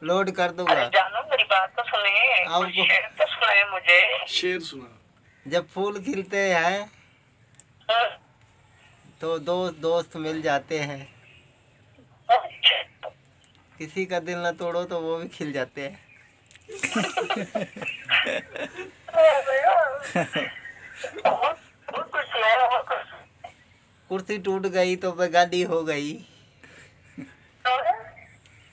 Load कर दूंगा। अरे जानो मेरी बात तो सुनिए, कुछ शेर तो सुनाए मुझे। शेर सुना। जब फूल खिलते हैं तो दोस्त दोस्त मिल जाते हैं, किसी का दिल ना तोड़ो तो वो भी खिल जाते हैं। कुर्सी टूट गई तो बेगानी हो गई,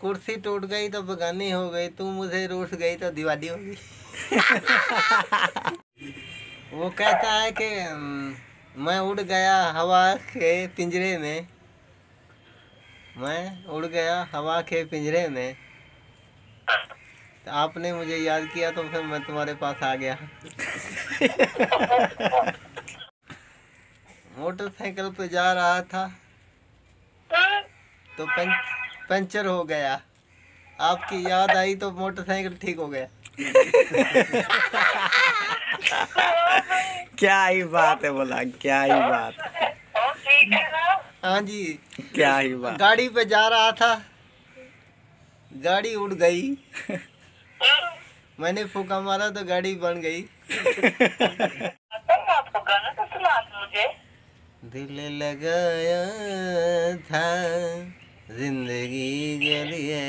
कुर्सी टूट गई तो बेगानी हो गई, तू मुझे रूठ गई तो दीवानी हो गई। वो कहता है कि मैं उड़ गया हवा के पिंजरे में, मैं उड़ गया हवा के पिंजरे में, तो आपने मुझे याद किया तो फिर मैं तुम्हारे पास आ गया। मोटरसाइकिल पे जा रहा था तो पंचर हो गया, आपकी याद आई तो मोटरसाइकिल ठीक हो गया। क्या ही बात है, बोला क्या ही बात। हाँ जी, क्या ही बात। गाड़ी पे जा रहा था, गाड़ी उड़ गई, मैंने फूका मारा तो गाड़ी बन गई। आपको गाना तो सुना मुझे। दिल लगाया था जिंदगी के लिए,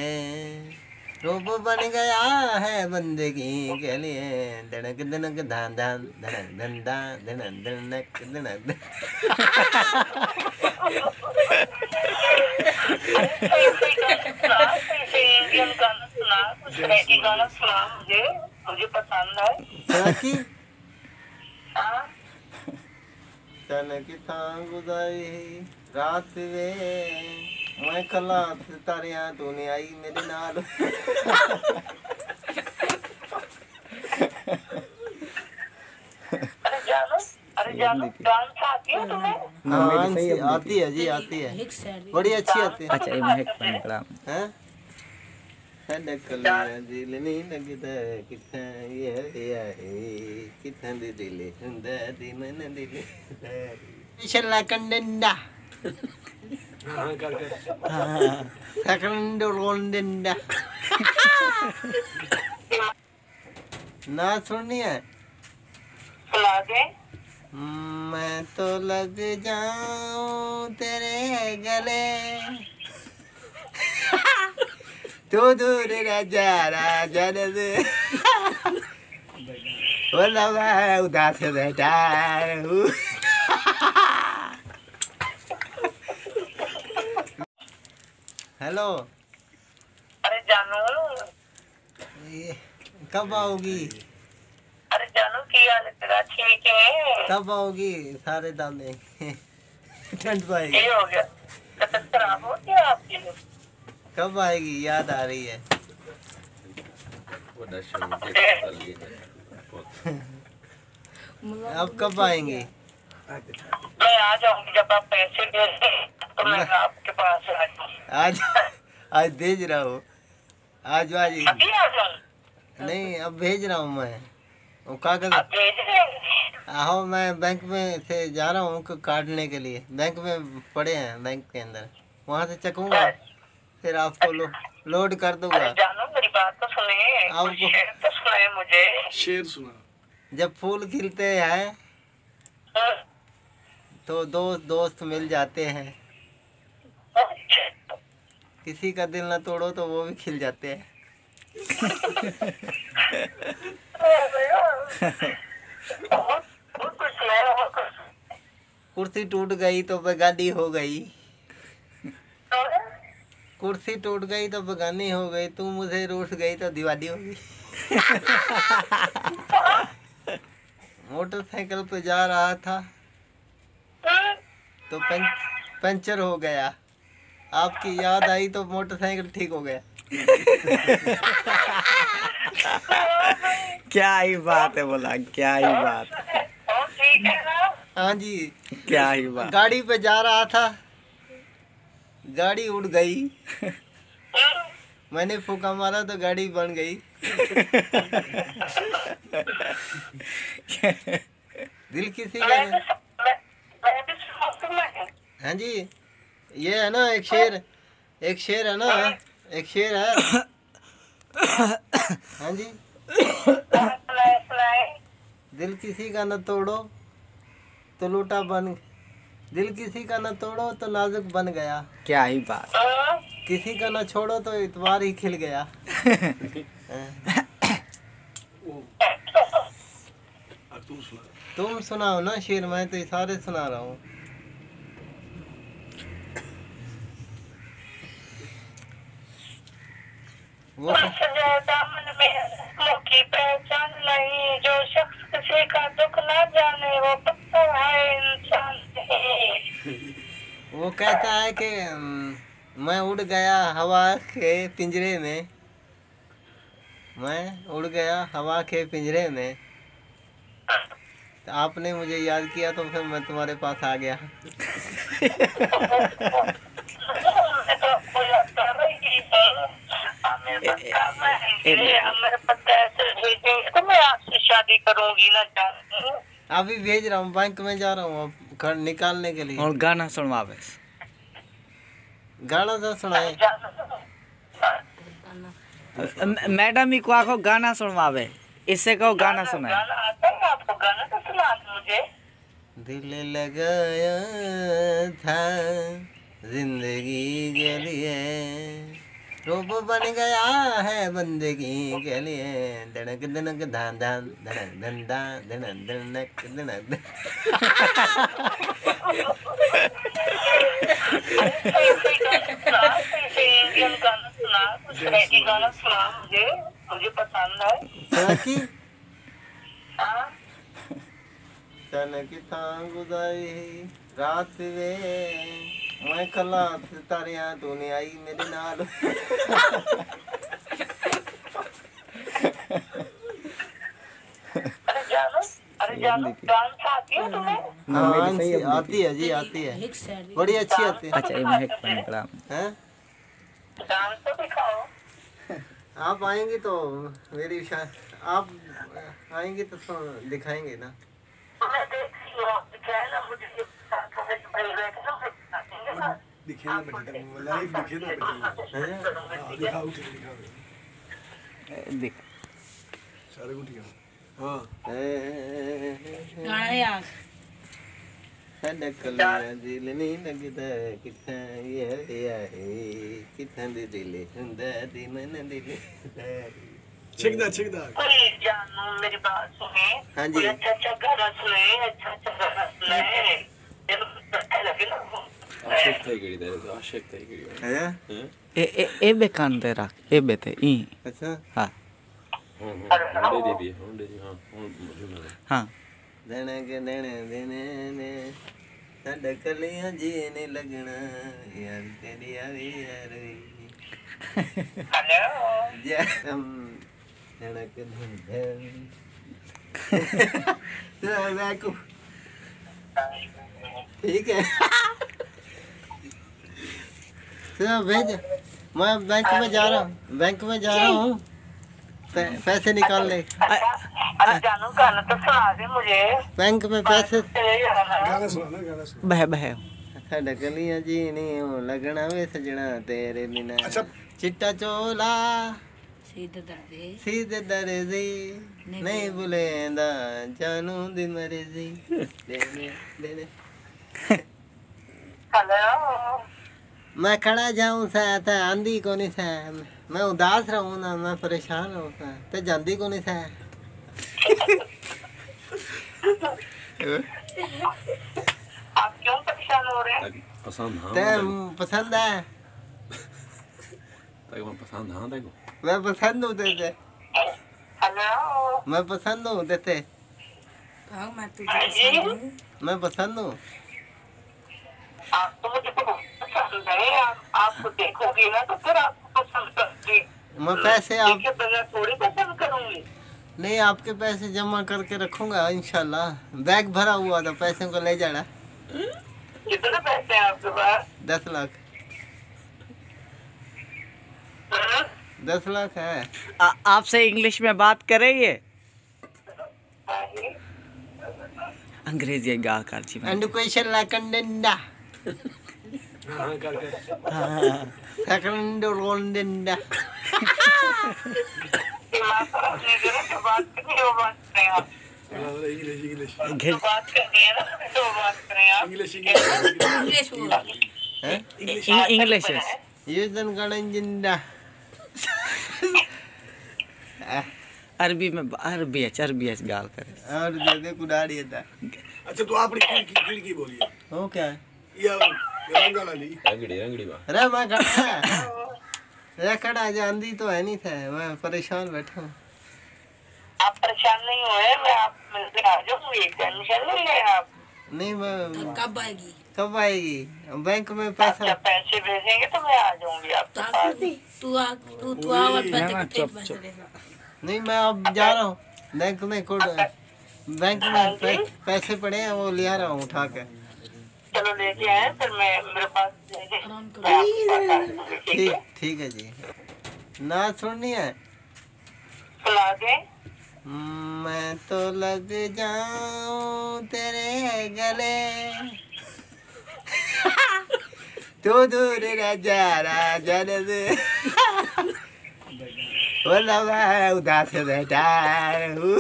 रूप बन गया है बंदगी के लिए, धड़क धड़क धान धान धड़क धंधा धड़क धड़क धड़क। इंडियन गाना सुना, कुछ रेडी गाना सुना मुझे पसंद है। सकी हाँ तनक था गुजारी रात वे, मैं कला तारियां तू नहीं आई मेरे नाल। अरे जानो डांस आती है तुम्हें? हाँ आती है जी, आती है, बड़ी अच्छी आती है। अच्छा ये महक पकड़ा हैं? कलिया दिल नहीं लगता कितना ये कितना दिल हुंदा दी मन दिल चला कंडंडा हाँ कर सकंडो रोंडंडा ना सुननी है। सुना दे। मैं तो लग जाऊं तेरे गले, तू दूर राजा राजा बोला मैं उदास बैठा हूँ। हेलो, अरे जानू, कब आओगी? अरे जानू की हाल तेरा ठीक है? कब आओगी? सारे दाने ठंड पाएगी। ये हो गया, तबीयत खराब हो गया आपकी? कब आएगी? याद आ रही है। अब कब आएंगी? मैं आ जाऊंगी जब आप पैसे भेज दें तो मैं आपके पास आ जाऊंगी। आज भेज रहा हूँ, आज अभी आ जाऊँ? नहीं, अब भेज रहा हूँ मैं वो कागज। आप भेज देंगे? आओ, मैं बैंक में से जा रहा हूँ काटने के लिए, बैंक में पड़े हैं, बैंक के अंदर, वहाँ से चकूंगा फिर आपको लोड कर दूंगा। अरे जानो मेरी बात तो सुनिए, कुछ शेर तो सुनाए मुझे। शेर सुना। जब फूल खिलते हैं तो दोस्त दोस्त मिल जाते हैं, किसी का दिल ना तोड़ो तो वो भी खिल जाते हैं। कुर्सी टूट गई तो बेगानी हो गई, कुर्सी टूट गई तो बेगानी हो गई, तू मुझे रूठ गई तो दीवानी हो गई। मोटरसाइकिल पे जा रहा था तो पंचर हो गया, आपकी याद आई तो मोटरसाइकिल ठीक हो गया। क्या ही बात है, बोला क्या ही बात। हाँ जी, क्या ही बात। गाड़ी पे जा रहा था, गाड़ी उड़ गई, मैंने फूका मारा तो गाड़ी बन गई। दिल किसी का नहीं। हाँ जी, ये है ना एक शेर है ना, एक शेर है, हाँ जी, सुनाए। दिल किसी का न तोड़ो तो लूटा बन, दिल किसी का न तोड़ो तो नाजुक बन गया, क्या ही बात। किसी का न छोड़ो तो इतवार ही खिल गया। अब तुम सुना। तुम सुनाओ ना शेर, मैं तो इशारे सुना रहा हूँ। वो दामन में हंसों की पहचान नहीं, जो शख्स किसी का दुख ना जाने वो पत्थर है, इंसान नहीं। वो कहता है कि मैं उड़ गया हवा के पिंजरे में, मैं उड़ गया हवा के पिंजरे में, तो आपने मुझे याद किया तो फिर मैं तुम्हारे पास आ गया। तो मैं आपसे शादी करूंगी ना जानू। अभी भेज रहा हूँ, बैंक में जा रहा हूँ अब घर निकालने के लिए। और गाना सुनवावे। गाना तो सुनाए। मैडम ही को आखो गाना सुनवावे, इससे कहो गाना सुनाए। गाना आता है आपको? गाना तो सुना मुझे। दिल लगाया था जिंदगी के लिए, रूप बन गया है बंदगी के लिए, धड़क धड़क धान धान धड़क धन धान धड़क धड़क धड़क। इंडियन गाना सुना, कुछ रेडी गाना सुना मुझे, मुझे पसंद है। सनकी हाँ? सनकी गुजारी रात वे, मैं कला तारियां तू नहीं आई मेरे नाल। अरे जानू डांस आती है तुम्हें? हाँ आती है जी, आती है, बड़ी अच्छी आती है। अच्छा ये महक पंकराम। हैं? डांस तो दिखाओ। आप आएंगे तो मेरी आप आएंगे तो दिखाएंगे ना। मैं देखती हूँ, क्या है ना, मुझे दिखे ना बेटा, लाइव दिखे ना बेटा। हाँ दिखाओ, ठीक दिखाओ। देख सारे को ठीक है। हाँ गाना याद। साडा कलिया दिल नहीं लगदा किथा यारिया है, किथा दे दिल हुंदा दी मन दिल। check that। कोई जानू मेरी बात सुने। हाँ जी। कोई अच्छा गाना सुने, अच्छा गाना सुने। आशिक થઈ ગઈ તારે તો આશિક થઈ ગઈ है? ए बे कान ते रख, ए बे ते ई। अच्छा हाँ હું દે દે હા હું મજૂર हाँ देने के देने देने ने, साडा कलिया जी नहीं लगना यार तेरी यारी यारी। हेलो जम धड़क धड़क। तो ठीक है। तो भेज, मैं बैंक में जा रहा हूँ, बैंक में जा रहा हूँ पैसे निकालने। अरे जानू गाना तो सुना दे मुझे। बैंक में पैसे गाना सुना, गाना सुना। बह बह साडा कलिया जी नहीं हो लगना वे सजना तेरे बिना। अच्छा। चिट्टा चोला सीधे दर्दे सीधे दर्जी नहीं बुलेंदा जानू दी मर्जी। देने देने हेलो मैं खड़ा जाऊं साथ आंधी को नहीं सा, मैं उदास रहूं ना, मैं परेशान हूं सा ते जांदी को नहीं सा। आप क्यों परेशान हो रहे हैं? પસંદ હા ते पसंद है, તારે પસંદ હા તારે मैं पसंद हूँ तेरे, हेलो मैं पसंद हूँ तेरे, हाँ मैं तुझे पसंद हूँ। मैं पसंद हूँ। आप तो मुझे बहुत पसंद है। आपको देखोगी ना तो फिर आपको पसंद करूंगी। मैं पैसे आप देखिए तो मैं थोड़ी पसंद करूंगी। नहीं, आपके पैसे जमा करके रखूंगा इंशाल्लाह। बैग भरा हुआ था, पैसे को ले जाना। कितने पैसे हैं आपके पास? 10 लाख। हाँ? 10 लाख है। आपसे इंग्लिश में बात करे ये अंग्रेजी गा कर जी एंड क्वेश्चन लाइक कंडेंडा हाँ कर सेकंड रोंडेंडा। दिमाग खराब नहीं करो, जो बात करनी है वो बात करें आप। इंग्लिश इंग्लिश जो बात करनी है ना तो वो बात करें आप। इंग्लिश इंग्लिश बोल। हैं? इंग्लिश ये जन गणन जिंदा अरबी में अरबी है गाल करे और दे दे कुडाड़ी था। अच्छा तो आपने खिड़की बोली है वो क्या है? या रंगाला ली रंगड़ी बा अरे मैं खड़ा है खड़ा जानती तो है नहीं था, मैं परेशान बैठा हूँ। आप परेशान नहीं हुए, मैं आप मिलने आ जाऊंगी, टेंशन नहीं लें आप। नहीं मैं कब आएगी? कब आएगी? बैंक में आप पैसा जब पैसे भेजेंगे तो मैं आ जाऊंगी आपके पास। तू आ और पैसे देना। नहीं, मैं अब जा रहा हूँ बैंक में बैंक में पैसे पड़े हैं, वो ले आ रहा हूँ उठा के। चलो लेके आए, फिर मैं मेरे पास आराम करो। ठीक ठीक है जी। ना सुननी है? सुना दें। मैं तो लग जाऊं तेरे गले तू दूर न जा राजा दे बोला मैं उदास बैठा हूँ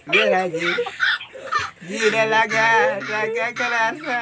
मेरा जीने लगा क्या करा था